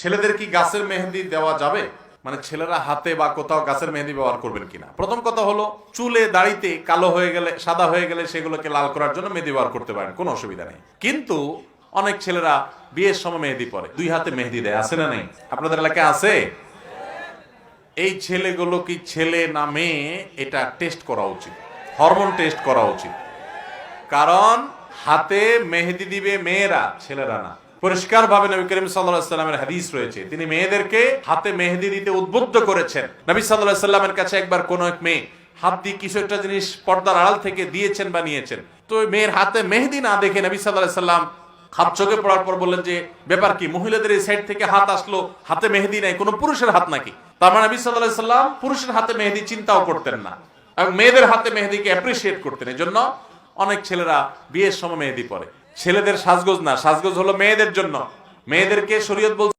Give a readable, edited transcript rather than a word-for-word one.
ছেলেদের কি গাছের মেহেদি দেওয়া যাবে? মানে ছেলেরা হাতে বা কোথাও গাছের মেহেদি ব্যবহার করবেন কিনা। প্রথম কথা হলো, চুলে দাড়িতে কালো হয়ে গেলে, সাদা হয়ে গেলে সেগুলোকে লাল করার জন্য মেহেদি ব্যবহার করতে পারেন, কোনো অসুবিধা নেই। কিন্তু অনেক ছেলেরা বিয়ের সময় মেহেদি পরে, 2 হাতে মেহেদি দেয়, আছে না নেই? আপনাদের এলাকায় আছে? এই ছেলেগুলো কি ছেলে না মেয়ে এটা টেস্ট করা উচিত, হরমোন টেস্ট করা উচিত। কারণ হাতে মেহেদি দিবে মেয়েরা, ছেলেরা না। পরিষ্কার ভাবে নবী করিম সাল্লাল্লাহু আলাইহি ওয়াসাল্লামের হাদিস রয়েছে, তিনি মেয়েদেরকে হাতে মেহেদি দিতে উদ্বুদ্ধ করেছেন। নবী সাল্লাল্লাহু আলাইহি ওয়াসাল্লামের কাছে একবার কোন এক মেয়ে হাত দিয়ে কিছু একটা জিনিস পর্দার আড়াল থেকে দিয়েছেন বা নিয়েছেন, তো ওই মেয়ের হাতে মেহেদি না দেখে নবী সাল্লাল্লাহু আলাইহি ওয়াসাল্লাম হাত চোখে পড়ার পর বললেন যে, ব্যাপার কি, মহিলাদের এই সাইড থেকে হাত আসলো, হাতে মেহেদি নাই, কোন পুরুষের হাত নাকি? তার মানে নবী সাল্লাল্লাহু আলাইহি ওয়াসাল্লাম পুরুষের হাতে মেহেদি চিন্তাও করতেন না, এবং মেয়েদের হাতে মেহেদিকে অ্যাপ্রিসিয়েট করতেন। এজন্য অনেক ছেলেরা বিয়ের সময় মেহেদি পরে। ছেলেদের সাজগোজ না, সাজগোজ হলো মেয়েদের জন্য। মেয়েদেরকে শরীয়ত বলছে